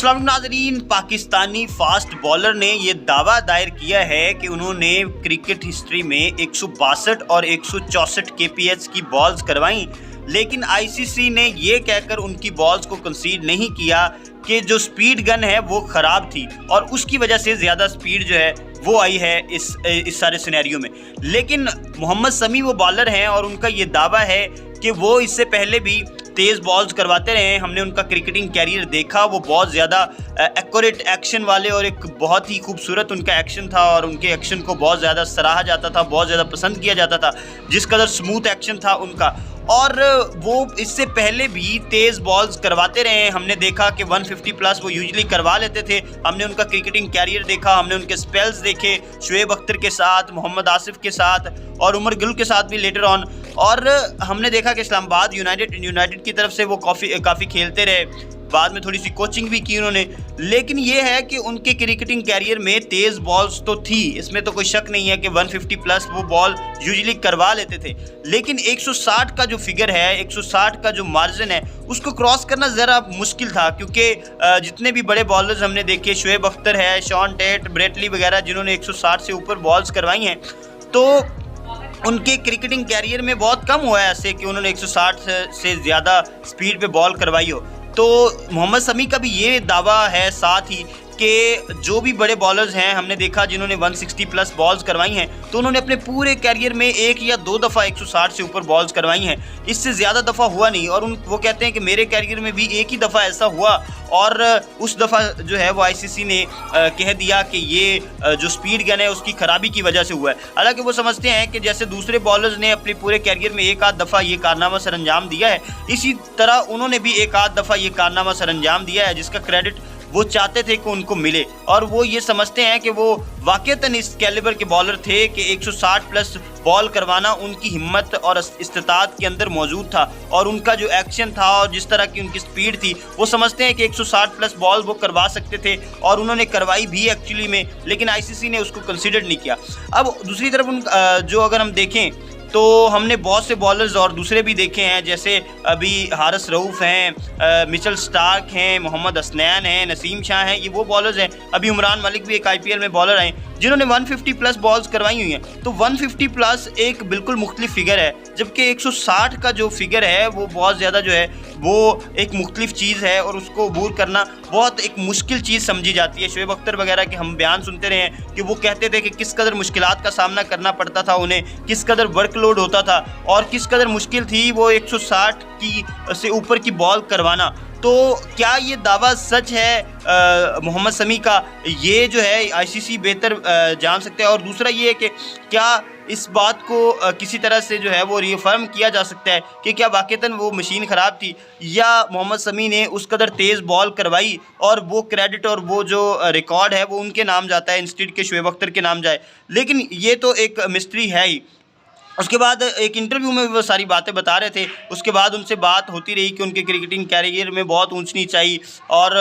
अस्सलाम नाज़रीन, Pakistani fast bowler ने ये दावा दायर किया है कि उन्होंने क्रिकेट हिस्ट्री में 162 और 164 केपीएच की बॉल्स करवाई, लेकिन आईसीसी ने ये कहकर उनकी बॉल्स को कंसीड नहीं किया कि जो स्पीड गन है वो ख़राब थी और उसकी वजह से ज़्यादा स्पीड जो है वो आई है इस सारे सिनेरियो में। लेकिन मोहम्मद शमी वो बॉलर हैं और उनका ये दावा है कि वो इससे पहले भी तेज़ बॉल्स करवाते रहे हैं। हमने उनका क्रिकेटिंग कैरियर देखा, वो बहुत ज़्यादा एक्यूरेट एक्शन वाले और एक बहुत ही खूबसूरत उनका एक्शन था और उनके एक्शन को बहुत ज़्यादा सराहा जाता था, बहुत ज़्यादा पसंद किया जाता था, जिस कदर स्मूथ एक्शन था उनका। और वो इससे पहले भी तेज़ बॉल्स करवाते रहे हैं। हमने देखा कि 150 प्लस वो यूजुअली करवा लेते थे। हमने उनका क्रिकेटिंग कैरियर देखा, हमने उनके स्पेल्स देखे शुएब अख्तर के साथ, मोहम्मद आसिफ के साथ और उमर गिल के साथ भी लेटर ऑन। और हमने देखा कि इस्लामाबाद यूनाइटेड की तरफ से वो काफ़ी खेलते रहे, बाद में थोड़ी सी कोचिंग भी की उन्होंने। लेकिन ये है कि उनके क्रिकेटिंग कैरियर में तेज़ बॉल्स तो थी, इसमें तो कोई शक नहीं है कि 150 प्लस वो बॉल यूजुअली करवा लेते थे। लेकिन 160 का जो फिगर है, 160 का जो मार्जिन है, उसको क्रॉस करना ज़रा मुश्किल था, क्योंकि जितने भी बड़े बॉलर्स हमने देखे, शुएब अख्तर है, शॉन टेट, ब्रेटली वगैरह, जिन्होंने 160 से ऊपर बॉल्स करवाई हैं, तो उनके क्रिकेटिंग कैरियर में बहुत कम हुआ है ऐसे कि उन्होंने 160 से ज़्यादा स्पीड पे बॉल करवाई हो। तो मोहम्मद शमी का भी ये दावा है साथ ही कि जो भी बड़े बॉलर्स हैं हमने देखा जिन्होंने 160 प्लस बॉल्स करवाई हैं, तो उन्होंने अपने पूरे कैरियर में एक या दो दफ़ा 160 से ऊपर बॉल्स करवाई हैं, इससे ज़्यादा दफ़ा हुआ नहीं। और वो कहते हैं कि मेरे कैरियर में भी एक ही दफ़ा ऐसा हुआ और उस दफ़ा जो है वो आईसीसी ने कह दिया कि ये जो स्पीड गन है उसकी ख़राबी की वजह से हुआ है। हालांकि वो समझते हैं कि जैसे दूसरे बॉलर्स ने अपने पूरे कैरियर में एक आध दफ़ा ये कारनामा सर अंजाम दिया है, इसी तरह उन्होंने भी एक आध दफ़ा ये कारनामा सर अंजाम दिया है, जिसका क्रेडिट वो चाहते थे कि उनको मिले। और वो ये समझते हैं कि वो वाकईतन इस कैलिबर के बॉलर थे कि 160 प्लस बॉल करवाना उनकी हिम्मत और इस्तिताअत के अंदर मौजूद था, और उनका जो एक्शन था और जिस तरह की उनकी स्पीड थी, वो समझते हैं कि 160 प्लस बॉल वो करवा सकते थे और उन्होंने करवाई भी एक्चुअली में, लेकिन आईसीसी ने उसको कंसिडर नहीं किया। अब दूसरी तरफ जो अगर हम देखें तो हमने बहुत से बॉलर्स और दूसरे भी देखे हैं, जैसे अभी हारिस रऊफ़ हैं, मिचेल स्टार्क हैं, मोहम्मद हसनैन हैं, नसीम शाह हैं, ये वो बॉलर्स हैं। अभी उमरान मलिक भी एक आईपीएल में बॉलर आए जिन्होंने 150 प्लस बॉल्स करवाई हुई हैं। तो 150 प्लस एक बिल्कुल मुख्तलिफ फिगर है, जबकि 160 का जो फिगर है वो बहुत ज़्यादा जो है वो एक मुख्तलिफ चीज़ है और उसको अबूर करना बहुत एक मुश्किल चीज़ समझी जाती है। शुएब अख्तर वगैरह के हम बयान सुनते रहे हैं कि वो कहते थे कि किस कदर मुश्किलात का सामना करना पड़ता था उन्हें, किस कदर वर्कलोड होता था और किस कदर मुश्किल थी वो 160 की से ऊपर की बॉल करवाना। तो क्या ये दावा सच है मोहम्मद शमी का? ये जो है आईसीसी बेहतर जान सकते हैं। और दूसरा ये है कि क्या इस बात को किसी तरह से जो है वो रिफर्म किया जा सकता है कि क्या वाकईतन वो मशीन ख़राब थी या मोहम्मद शमी ने उस कदर तेज़ बॉल करवाई और वो क्रेडिट और वो जो रिकॉर्ड है वो उनके नाम जाता है इंस्टीट्यूट के शुएब अख्तर के नाम जाए। लेकिन ये तो एक मिस्ट्री है ही। उसके बाद एक इंटरव्यू में वो सारी बातें बता रहे थे, उसके बाद उनसे बात होती रही कि उनके क्रिकेटिंग कैरियर में बहुत ऊंच नीच आई और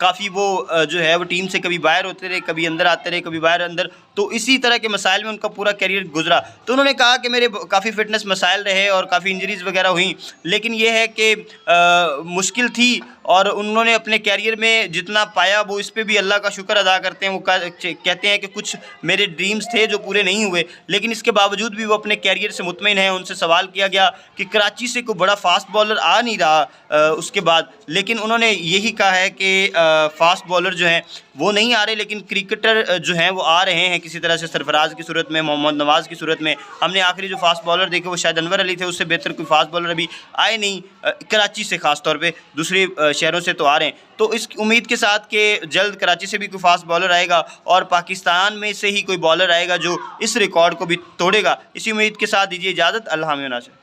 काफ़ी वो जो है वो टीम से कभी बाहर होते रहे, कभी अंदर आते रहे, कभी बाहर अंदर, तो इसी तरह के मसाइल में उनका पूरा कैरियर गुजरा। तो उन्होंने कहा कि मेरे काफ़ी फ़िटनेस मसाइल रहे और काफ़ी इंजरीज़ वगैरह हुई, लेकिन ये है कि मुश्किल थी और उन्होंने अपने कैरियर में जितना पाया वो इस पर भी अल्लाह का शुक्र अदा करते हैं। वो कहते हैं कि कुछ मेरे ड्रीम्स थे जो पूरे नहीं हुए, लेकिन इसके बावजूद भी वो अपने कैरियर से मुतमईन है। उनसे सवाल किया गया कि कराची से कोई बड़ा फास्ट बॉलर आ नहीं रहा उसके बाद, लेकिन उन्होंने यही कहा है कि फास्ट बॉलर जो हैं वो नहीं आ रहे, लेकिन क्रिकेटर जो हैं वो आ रहे हैं किसी तरह से, सरफराज की सूरत में, मोहम्मद नवाज़ की सूरत में। हमने आखिरी जो फास्ट बॉलर देखे वो शायद अनवर अली थे, उससे बेहतर कोई फास्ट बॉलर अभी आए नहीं कराची से, ख़ास तौर पे दूसरे शहरों से तो आ रहे हैं। तो इस उम्मीद के साथ कि जल्द कराची से भी कोई फास्ट बॉलर आएगा और पाकिस्तान में से ही कोई बॉलर आएगा जो इस रिकॉर्ड को भी तोड़ेगा। इसी उम्मीद के साथ दीजिए इजाज़त। अल्लाह हाफ़िज़।